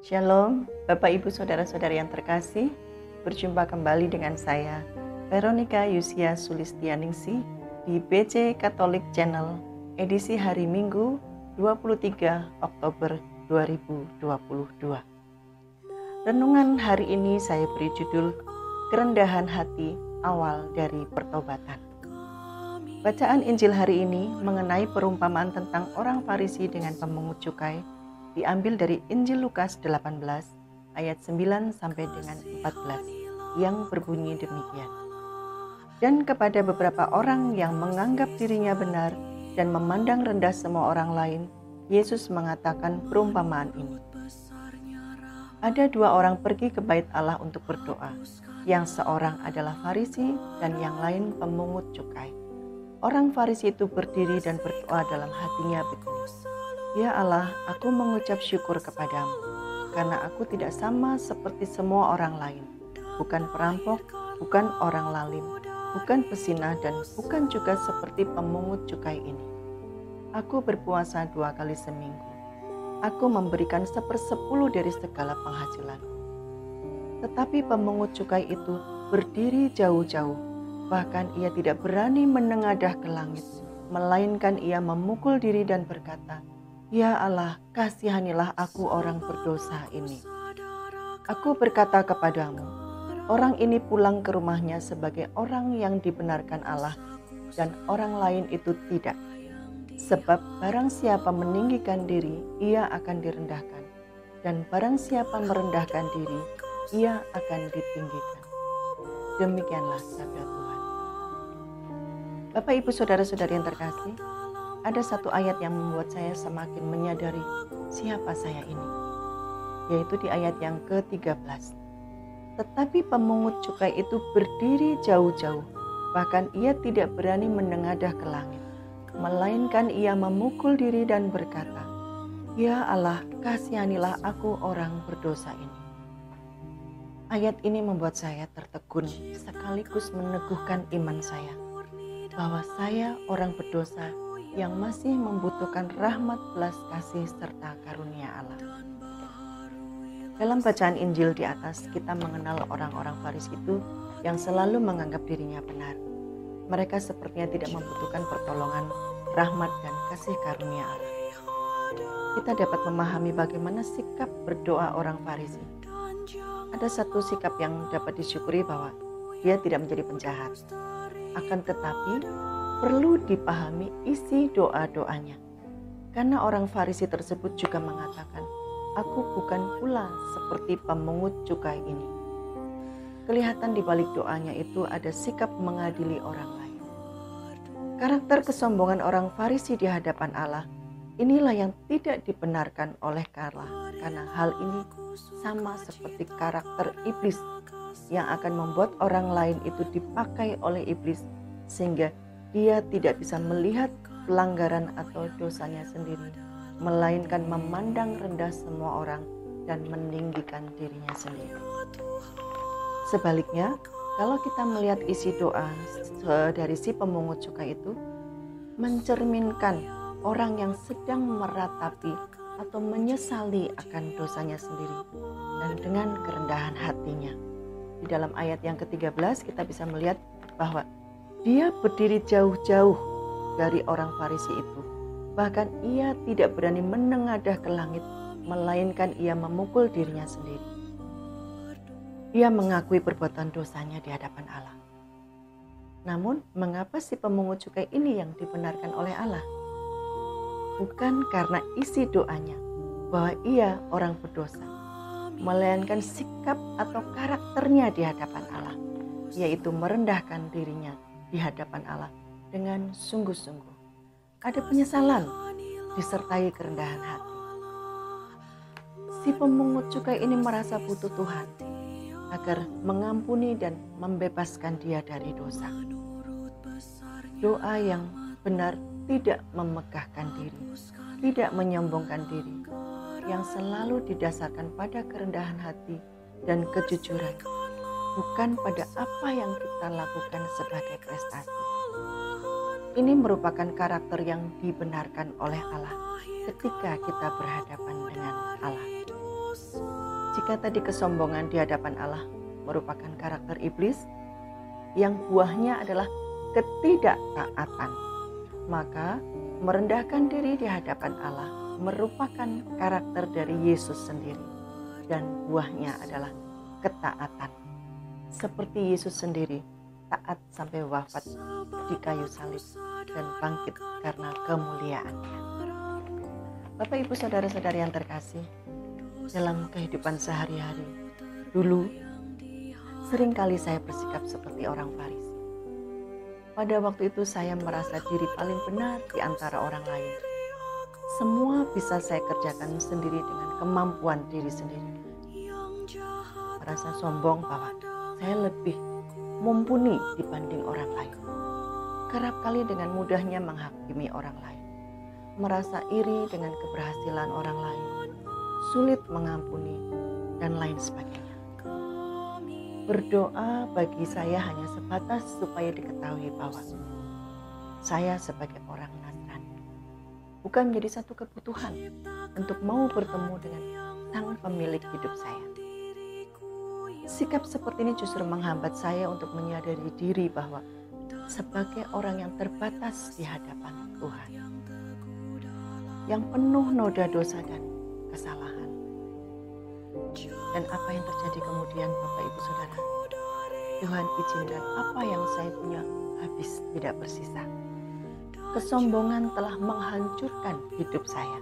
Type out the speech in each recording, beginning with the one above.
Shalom, Bapak Ibu Saudara-saudari yang terkasih. Berjumpa kembali dengan saya, Veronica Yusia Sulistianingsih di BC Katolik Channel, edisi hari Minggu 23 Oktober 2022. Renungan hari ini saya beri judul Kerendahan Hati Awal dari Pertobatan. Bacaan Injil hari ini mengenai perumpamaan tentang orang Farisi dengan pemungut cukai, diambil dari Injil Lukas 18 ayat 9 sampai dengan 14 yang berbunyi demikian. Dan kepada beberapa orang yang menganggap dirinya benar dan memandang rendah semua orang lain, Yesus mengatakan perumpamaan ini. Ada dua orang pergi ke bait Allah untuk berdoa. Yang seorang adalah Farisi dan yang lain pemungut cukai. Orang Farisi itu berdiri dan berdoa dalam hatinya begini. Ya Allah, aku mengucap syukur kepadamu, karena aku tidak sama seperti semua orang lain, bukan perampok, bukan orang lalim, bukan pezinah, dan bukan juga seperti pemungut cukai ini. Aku berpuasa 2 kali seminggu. Aku memberikan 1/10 dari segala penghasilanku. Tetapi pemungut cukai itu berdiri jauh-jauh, bahkan ia tidak berani menengadah ke langit, melainkan ia memukul diri dan berkata, Ya Allah, kasihanilah aku orang berdosa ini. Aku berkata kepadamu, orang ini pulang ke rumahnya sebagai orang yang dibenarkan Allah, dan orang lain itu tidak. Sebab barang siapa meninggikan diri, ia akan direndahkan, dan barang siapa merendahkan diri, ia akan ditinggikan. Demikianlah sabda Tuhan. Bapak, Ibu, Saudara-saudari yang terkasih, ada satu ayat yang membuat saya semakin menyadari siapa saya ini, yaitu di ayat yang ke-13. Tetapi pemungut cukai itu berdiri jauh-jauh, bahkan ia tidak berani menengadah ke langit, melainkan ia memukul diri dan berkata, Ya Allah, kasihanilah aku orang berdosa ini. Ayat ini membuat saya tertegun sekaligus meneguhkan iman saya, bahwa saya orang berdosa yang masih membutuhkan rahmat belas kasih serta karunia Allah. Dalam bacaan Injil di atas, kita mengenal orang-orang Farisi itu yang selalu menganggap dirinya benar. Mereka sepertinya tidak membutuhkan pertolongan, rahmat, dan kasih karunia Allah. Kita dapat memahami bagaimana sikap berdoa orang Farisi. Ada satu sikap yang dapat disyukuri, bahwa dia tidak menjadi penjahat. Akan tetapi, perlu dipahami isi doa-doanya. Karena orang Farisi tersebut juga mengatakan, aku bukan pula seperti pemungut cukai ini. Kelihatan di balik doanya itu ada sikap mengadili orang lain. Karakter kesombongan orang Farisi di hadapan Allah, inilah yang tidak dibenarkan oleh Allah. Karena hal ini sama seperti karakter iblis yang akan membuat orang lain itu dipakai oleh iblis, sehingga dia tidak bisa melihat pelanggaran atau dosanya sendiri, melainkan memandang rendah semua orang dan meninggikan dirinya sendiri. Sebaliknya, kalau kita melihat isi doa dari si pemungut cukai itu, mencerminkan orang yang sedang meratapi atau menyesali akan dosanya sendiri dan dengan kerendahan hatinya. Di dalam ayat yang ke-13 kita bisa melihat bahwa dia berdiri jauh-jauh dari orang Farisi itu. Bahkan ia tidak berani menengadah ke langit, melainkan ia memukul dirinya sendiri. Ia mengakui perbuatan dosanya di hadapan Allah. Namun, mengapa si pemungut cukai ini yang dibenarkan oleh Allah? Bukan karena isi doanya bahwa ia orang berdosa, melainkan sikap atau karakternya di hadapan Allah, yaitu merendahkan dirinya di hadapan Allah dengan sungguh-sungguh. Ada penyesalan disertai kerendahan hati. Si pemungut cukai ini merasa butuh Tuhan agar mengampuni dan membebaskan dia dari dosa. Doa yang benar tidak memegahkan diri, tidak menyombongkan diri, yang selalu didasarkan pada kerendahan hati dan kejujuran, bukan pada apa yang kita lakukan sebagai prestasi. Ini merupakan karakter yang dibenarkan oleh Allah ketika kita berhadapan dengan Allah. Jika tadi kesombongan di hadapan Allah merupakan karakter iblis, yang buahnya adalah ketidaktaatan, maka merendahkan diri di hadapan Allah merupakan karakter dari Yesus sendiri, dan buahnya adalah ketaatan. Seperti Yesus sendiri taat sampai wafat di kayu salib dan bangkit karena kemuliaannya. Bapak, Ibu, saudara-saudari yang terkasih, dalam kehidupan sehari-hari, dulu seringkali saya bersikap seperti orang Farisi. Pada waktu itu saya merasa diri paling benar di antara orang lain. Semua bisa saya kerjakan sendiri dengan kemampuan diri sendiri. Merasa sombong bahwa saya lebih mumpuni dibanding orang lain. Kerap kali dengan mudahnya menghakimi orang lain. Merasa iri dengan keberhasilan orang lain. Sulit mengampuni, dan lain sebagainya. Berdoa bagi saya hanya sebatas supaya diketahui bahwa saya sebagai orang Nasrani bukan menjadi satu kebutuhan untuk mau bertemu dengan Sang Pemilik hidup saya. Sikap seperti ini justru menghambat saya untuk menyadari diri bahwa sebagai orang yang terbatas di hadapan Tuhan, yang penuh noda dosa dan kesalahan. Dan apa yang terjadi kemudian, Bapak, Ibu, Saudara? Tuhan izinkan apa yang saya punya habis, tidak bersisa. Kesombongan telah menghancurkan hidup saya.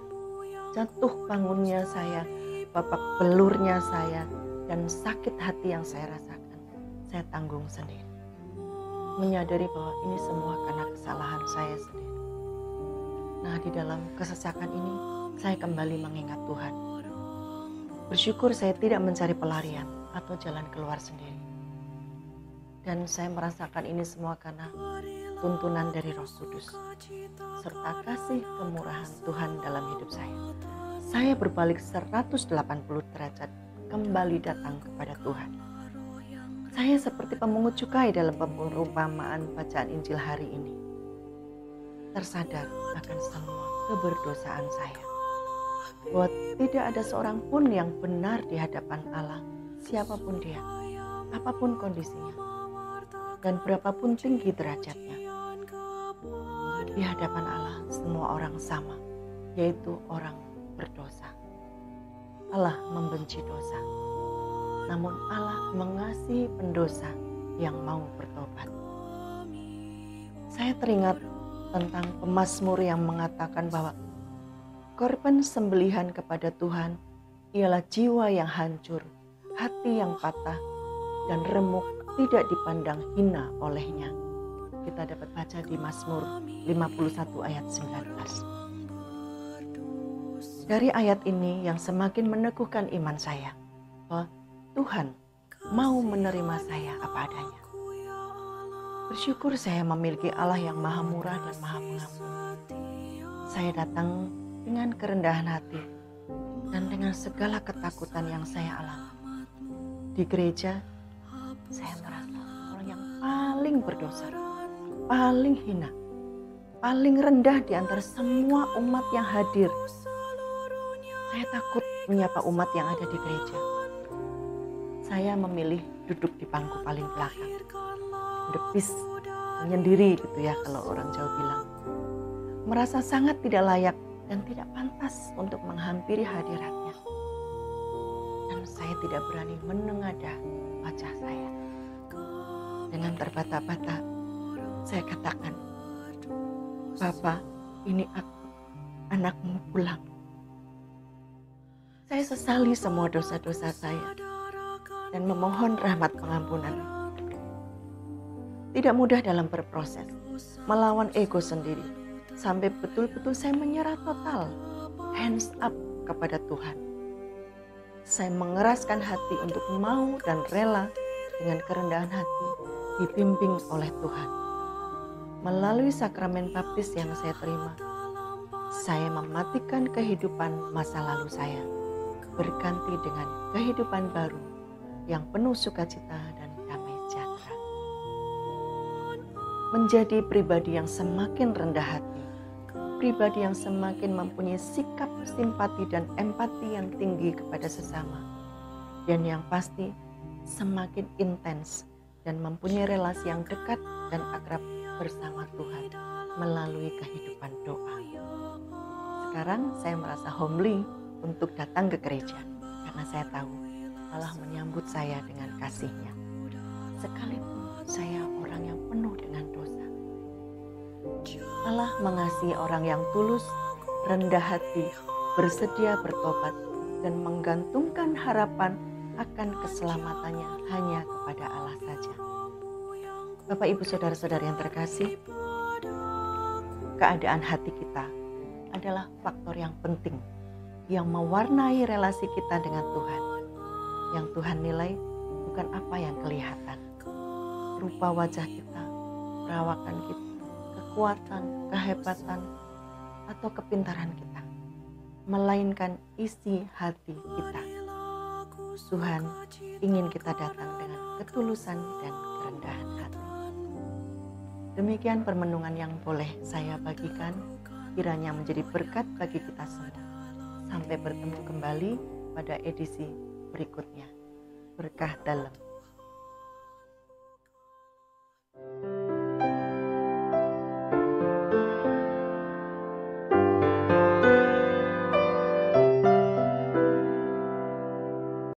Jatuh bangunnya saya, babak belurnya saya, dan sakit hati yang saya rasakan, saya tanggung sendiri. Menyadari bahwa ini semua karena kesalahan saya sendiri. Nah, di dalam kesesakan ini, saya kembali mengingat Tuhan. Bersyukur saya tidak mencari pelarian atau jalan keluar sendiri. Dan saya merasakan ini semua karena tuntunan dari Roh Kudus, serta kasih kemurahan Tuhan dalam hidup saya. Saya berbalik 180 derajat kembali datang kepada Tuhan. Saya seperti pemungut cukai dalam perumpamaan bacaan Injil hari ini. Tersadar akan semua keberdosaan saya. Bahwa tidak ada seorang pun yang benar di hadapan Allah, siapapun dia, apapun kondisinya, dan berapapun tinggi derajatnya. Di hadapan Allah semua orang sama, yaitu orang berdosa. Allah membenci dosa, namun Allah mengasihi pendosa yang mau bertobat. Saya teringat tentang pemazmur yang mengatakan bahwa korban sembelihan kepada Tuhan ialah jiwa yang hancur, hati yang patah, dan remuk tidak dipandang hina olehnya. Kita dapat baca di Mazmur 51 ayat 19. Dari ayat ini yang semakin meneguhkan iman saya, bahwa Tuhan mau menerima saya apa adanya. Bersyukur saya memiliki Allah yang maha murah dan maha pengampun. Saya datang dengan kerendahan hati dan dengan segala ketakutan yang saya alami. Di gereja, saya merasa orang yang paling berdosa, paling hina, paling rendah di antara semua umat yang hadir. Saya takut menyapa umat yang ada di gereja. Saya memilih duduk di bangku paling belakang, depis, menyendiri gitu ya kalau orang Jawa bilang. Merasa sangat tidak layak dan tidak pantas untuk menghampiri hadiratnya. Dan saya tidak berani menengadah wajah saya. Dengan terbata-bata, saya katakan, "Bapa, ini aku, anakmu, pulang." Saya sesali semua dosa-dosa saya dan memohon rahmat pengampunan. Tidak mudah dalam berproses, melawan ego sendiri, sampai betul-betul saya menyerah total, hands up kepada Tuhan. Saya mengeraskan hati untuk mau dan rela dengan kerendahan hati dibimbing oleh Tuhan. Melalui sakramen baptis yang saya terima, saya mematikan kehidupan masa lalu saya, berganti dengan kehidupan baru yang penuh sukacita dan damai sejahtera. Menjadi pribadi yang semakin rendah hati, pribadi yang semakin mempunyai sikap simpati dan empati yang tinggi kepada sesama. Dan yang pasti semakin intens dan mempunyai relasi yang dekat dan akrab bersama Tuhan melalui kehidupan doa. Sekarang saya merasa homely untuk datang ke gereja karena saya tahu Allah menyambut saya dengan kasih-Nya. Sekalipun saya orang yang penuh dengan dosa. Allah mengasihi orang yang tulus, rendah hati, bersedia bertobat, dan menggantungkan harapan akan keselamatannya hanya kepada Allah saja. Bapak, Ibu, Saudara-saudara yang terkasih, keadaan hati kita adalah faktor yang penting yang mewarnai relasi kita dengan Tuhan. Yang Tuhan nilai bukan apa yang kelihatan, rupa wajah kita, perawakan kita, kekuatan, kehebatan, atau kepintaran kita, melainkan isi hati kita. Tuhan ingin kita datang dengan ketulusan dan kerendahan hati. Demikian permenungan yang boleh saya bagikan, kiranya menjadi berkat bagi kita semua. Sampai bertemu kembali pada edisi berikutnya. Berkah dalam